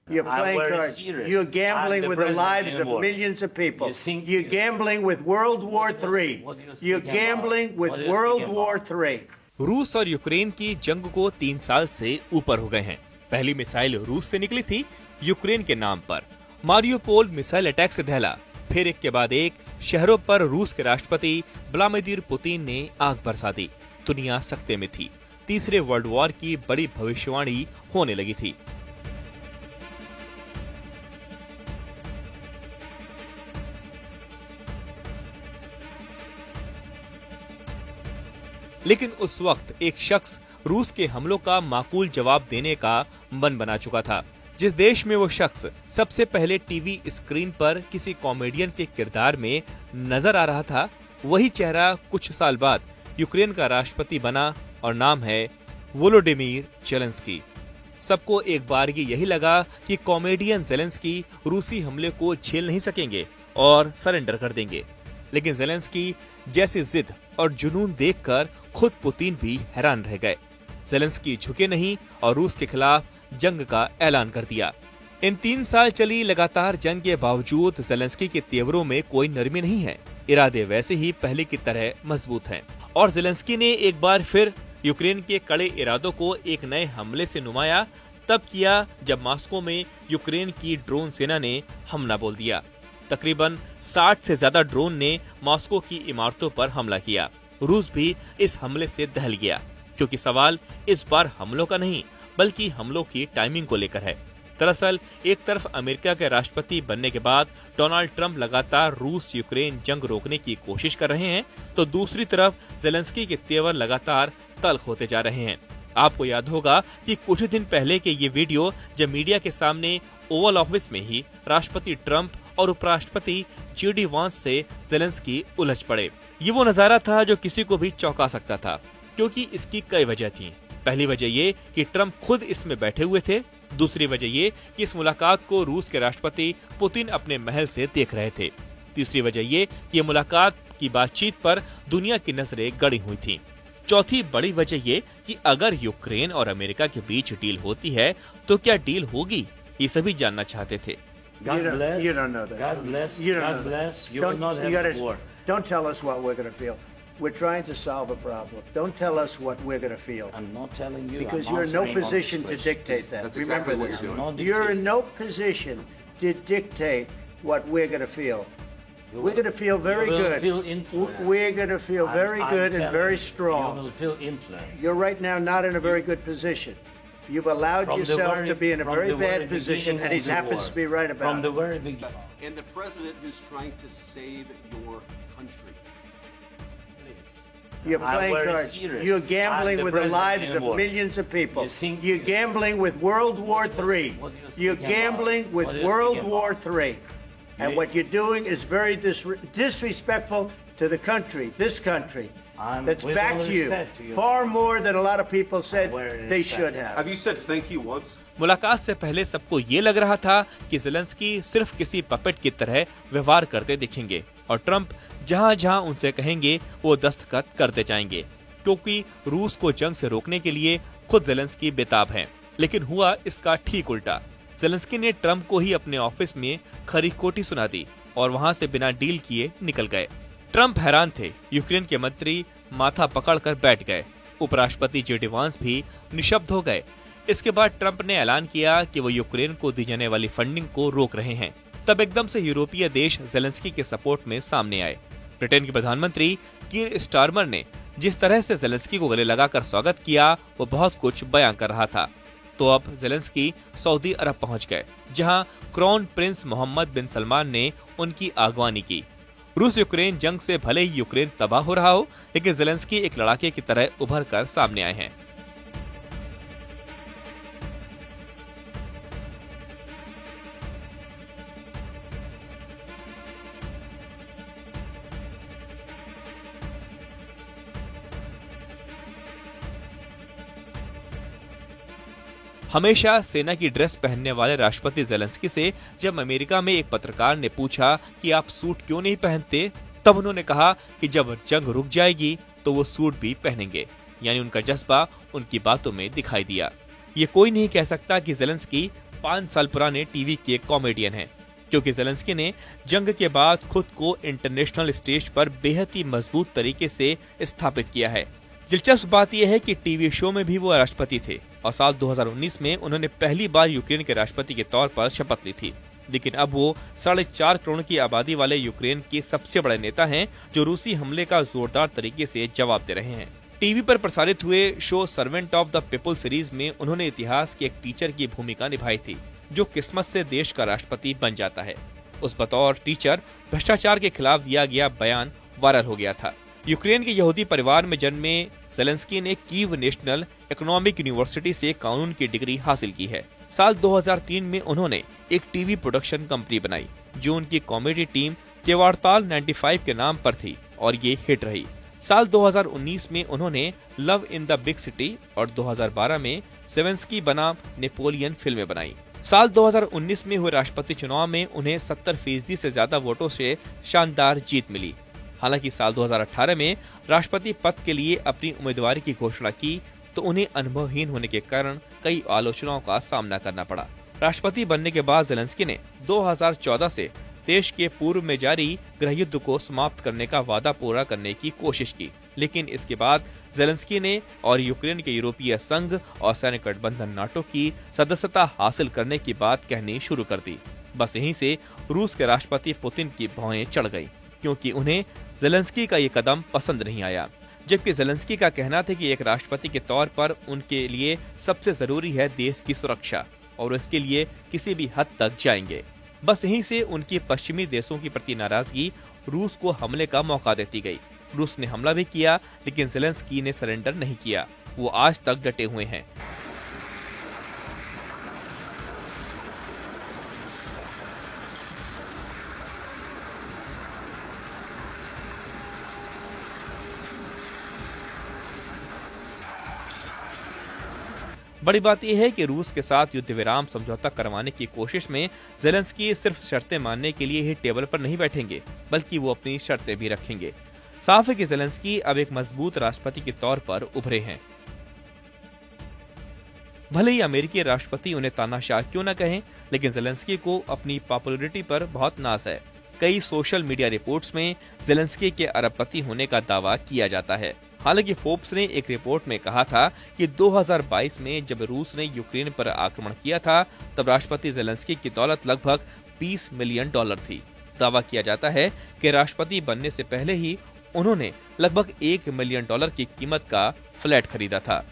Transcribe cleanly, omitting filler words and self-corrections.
You're playing cards. You're gambling with the lives of millions of people. You're gambling with World War III. You're gambling with World War III. रूस और Ukraine की जंग को 3 साल से ऊपर हो गए हैं। पहली मिसाइल रूस से निकली थी यूक्रेन के नाम पर। मारियोपोल मिसाइल अटैक से दहला, फिर एक के बाद एक शहरों पर रूस के राष्ट्रपति व्लादिमीर पुतिन ने आग बरसा दी। दुनिया सकते में थी। तीसरे वर्ल्ड वॉर की बड़ी भविष्यवाणी होने लगी थी। लेकिन उस वक्त एक शख्स रूस के हमलों का माकूल जवाब देने का मन बना चुका था। जिस देश में वो शख्स सबसे पहले टीवी स्क्रीन पर किसी कॉमेडियन के किरदार में नजर आ रहा था, वही चेहरा कुछ साल बाद यूक्रेन का राष्ट्रपति बना और नाम है वोलोडिमीर ज़ेलेंस्की। सबको एक बारगी यही लगा कि कॉमेडियन ज़ेलेंस्की रूसी हमले को झेल नहीं सकेंगे और सरेंडर कर देंगे। लेकिन ज़ेलेंस्की जैसी जिद और जुनून देखकर खुद पुतिन भी हैरान रह गए। ज़ेलेंस्की झुके नहीं और रूस के खिलाफ जंग का ऐलान कर दिया। इन 3 साल चली लगातार जंग के बावजूद ज़ेलेंस्की के तेवरों में कोई नरमी नहीं है। इरादे वैसे ही पहले की तरह मजबूत हैं। और ज़ेलेंस्की ने एक बार फिर यूक्रेन के कड़े इरादों को एक नए हमले से नुमाया तब किया जब मॉस्को में यूक्रेन की ड्रोन सेना ने हमला बोल दिया। तकरीबन 60 से ज्यादा ड्रोन ने मॉस्को की इमारतों पर हमला किया। रूस भी इस हमले से दहल गया, क्योंकि सवाल इस बार हमलों का नहीं बल्कि हमलों की टाइमिंग को लेकर है। दरअसल एक तरफ अमेरिका के राष्ट्रपति बनने के बाद डोनाल्ड ट्रंप लगातार रूस यूक्रेन जंग रोकने की कोशिश कर रहे हैं, तो दूसरी तरफ ज़ेलेंस्की के तेवर लगातार तल्ख होते जा रहे हैं। आपको याद होगा कि कुछ दिन पहले के ये वीडियो जब मीडिया के सामने ओवल ऑफिस में ही राष्ट्रपति ट्रंप और उपराष्ट्रपति JD वांस से ज़ेलेंस्की उलझ पड़े। ये वो नजारा था जो किसी को भी चौंका सकता था, क्योंकि इसकी कई वजह थी। पहली वजह ये कि ट्रंप खुद इसमें बैठे हुए थे। दूसरी वजह ये कि इस मुलाकात को रूस के राष्ट्रपति पुतिन अपने महल से देख रहे थे। तीसरी वजह ये कि मुलाकात की बातचीत पर दुनिया की नजरें गड़ी हुई थी। चौथी बड़ी वजह ये कि अगर यूक्रेन और अमेरिका के बीच डील होती है तो क्या डील होगी, ये सभी जानना चाहते थे। God bless. You don't know that. God bless. You don't God know bless. that. You Don't, will not you have gotta, a war. Don't tell us what we're going to feel. We're trying to solve a problem. Don't tell us what we're going to feel. I'm not telling you. Because I'm you're in no answering all position these to questions. dictate that. That's Remember exactly what this. you're doing. You're in no position to dictate what we're going to feel. We're going to feel very You will good. feel influenced. We're going to feel very I'm good and telling very you, strong. You will feel influenced. You're right now not in a very good position. You've allowed From the yourself very- to be in a from very the very bad position, beginning and he of the happens war. to be right about From the it. very beginning. And the president who's trying to save your country. You're I'm playing very cards. serious. You're I'm gambling the with the president lives in of war. millions of people. You think- You're gambling with World War III. What are you You're speaking gambling about? with What are you World speaking War about? III. And You- what you're doing is very disrespectful to the country, this country, that's with all backed you respect to you. far more than a lot of people said Very they respect. should have. Have you said thank you once? मुलाकात से पहले सबको ये लग रहा था कि Zelensky सिर्फ किसी पपेट की तरह व्यवहार करते दिखेंगे और ट्रंप जहां जहां उनसे कहेंगे वो दस्तखत करते जाएंगे, क्योंकि रूस को जंग से रोकने के लिए खुद ज़ेलेंस्की बेताब हैं। लेकिन हुआ इसका ठीक उल्टा। ज़ेलेंस्की ने ट्रंप को ही अपने ऑफिस में खरी खोटी सुना दी और वहां से बिना डील किए निकल गए। ट्रंप हैरान थे। यूक्रेन के मंत्री माथा पकड़कर बैठ गए। उपराष्ट्रपति JD वांस भी निशब्द हो गए। इसके बाद ट्रंप ने ऐलान किया कि वो यूक्रेन को दी जाने वाली फंडिंग को रोक रहे हैं। तब एकदम से यूरोपीय देश ज़ेलेंस्की के सपोर्ट में सामने आए। ब्रिटेन के प्रधानमंत्री कीर स्टारमर ने जिस तरह से ज़ेलेंस्की को गले लगाकर स्वागत किया, वो बहुत कुछ बयां कर रहा था। तो अब ज़ेलेंस्की सऊदी अरब पहुंच गए, जहां क्राउन प्रिंस मोहम्मद बिन सलमान ने उनकी आगवानी की। रूस यूक्रेन जंग से भले ही यूक्रेन तबाह हो रहा हो, लेकिन ज़ेलेंस्की एक लड़ाके की तरह उभर कर सामने आए हैं। हमेशा सेना की ड्रेस पहनने वाले राष्ट्रपति ज़ेलेंस्की से जब अमेरिका में एक पत्रकार ने पूछा कि आप सूट क्यों नहीं पहनते, तब उन्होंने कहा कि जब जंग रुक जाएगी तो वो सूट भी पहनेंगे। यानी उनका जज्बा उनकी बातों में दिखाई दिया। ये कोई नहीं कह सकता कि ज़ेलेंस्की 5 साल पुराने टीवी के कॉमेडियन हैं, क्योंकि ज़ेलेंस्की ने जंग के बाद खुद को इंटरनेशनल स्टेज पर बेहद ही मजबूत तरीके से स्थापित किया है। दिलचस्प बात यह है कि टीवी शो में भी वो राष्ट्रपति थे और साल 2019 में उन्होंने पहली बार यूक्रेन के राष्ट्रपति के तौर पर शपथ ली थी। लेकिन अब वो 4.5 करोड़ की आबादी वाले यूक्रेन के सबसे बड़े नेता हैं, जो रूसी हमले का जोरदार तरीके से जवाब दे रहे हैं। टीवी पर प्रसारित हुए show servant of the people series में उन्होंने इतिहास के एक टीचर की भूमिका निभाई थी, जो किस्मत से देश का राष्ट्रपति बन जाता है। उस बतौर टीचर भ्रष्टाचार के खिलाफ दिया गया बयान वायरल हो गया था। यूक्रेन के यहूदी परिवार में जन्मे ज़ेलेंस्की ने कीव नेशनल इकोनॉमिक यूनिवर्सिटी से कानून की डिग्री हासिल की है। साल 2003 में उन्होंने एक टीवी प्रोडक्शन कंपनी बनाई, जो उनकी कॉमेडी टीम केवाड़ताल 95 के नाम पर थी और ये हिट रही। साल 2019 में उन्होंने love in the big city और 2012 में ज़ेलेंस्की बनाम नेपोलियन फिल्में बनाई। साल 2019 में हुए राष्ट्रपति चुनाव में उन्हें 70% से ज्यादा वोटों से शानदार जीत मिली। हालांकि साल 2018 में राष्ट्रपति पद के लिए अपनी उम्मीदवारी की घोषणा की तो उन्हें अनुभवहीन होने के कारण कई आलोचनाओं का सामना करना पड़ा। राष्ट्रपति बनने के बाद ज़ेलेंस्की ने 2014 से देश के पूर्व में जारी गृहयुद्ध को समाप्त करने का वादा पूरा करने की कोशिश की, लेकिन इसके बाद ज़ेलेंस्की ने और यूक्रेन के यूरोपीय संघ और सैन्य गठबंधन नाटो की सदस्यता हासिल करने की बात कहनी शुरू कर दी। बस यहीं से रूस के राष्ट्रपति पुतिन की भौहें चढ़ गई, क्योंकि उन्हें ज़ेलेंस्की का ये कदम पसंद नहीं आया। जबकि ज़ेलेंस्की का कहना था कि एक राष्ट्रपति के तौर पर उनके लिए सबसे जरूरी है देश की सुरक्षा और इसके लिए किसी भी हद तक जाएंगे। बस यहीं से उनकी पश्चिमी देशों की प्रति नाराजगी रूस को हमले का मौका देती गई। रूस ने हमला भी किया, लेकिन ज़ेलेंस्की ने सरेंडर नहीं किया। वो आज तक डटे हुए हैं। बड़ी बात यह है कि रूस के साथ युद्ध विराम समझौता करवाने की कोशिश में ज़ेलेंस्की सिर्फ शर्तें मानने के लिए ही टेबल पर नहीं बैठेंगे, बल्कि वो अपनी शर्तें भी रखेंगे। साफ है कि ज़ेलेंस्की अब एक मजबूत राष्ट्रपति के तौर पर उभरे हैं। भले ही अमेरिकी राष्ट्रपति उन्हें तानाशाह क्यों न कहें, लेकिन ज़ेलेंस्की को अपनी पॉपुलैरिटी पर बहुत नाज है। कई सोशल मीडिया रिपोर्ट्स में ज़ेलेंस्की के अरबपति होने का दावा किया जाता है। हालांकि फोर्ब्स ने एक रिपोर्ट में कहा था कि 2022 में जब रूस ने यूक्रेन पर आक्रमण किया था, तब राष्ट्रपति ज़ेलेंस्की की दौलत लगभग $20 मिलियन थी। दावा किया जाता है कि राष्ट्रपति बनने से पहले ही उन्होंने लगभग $1 मिलियन की कीमत का फ्लैट खरीदा था।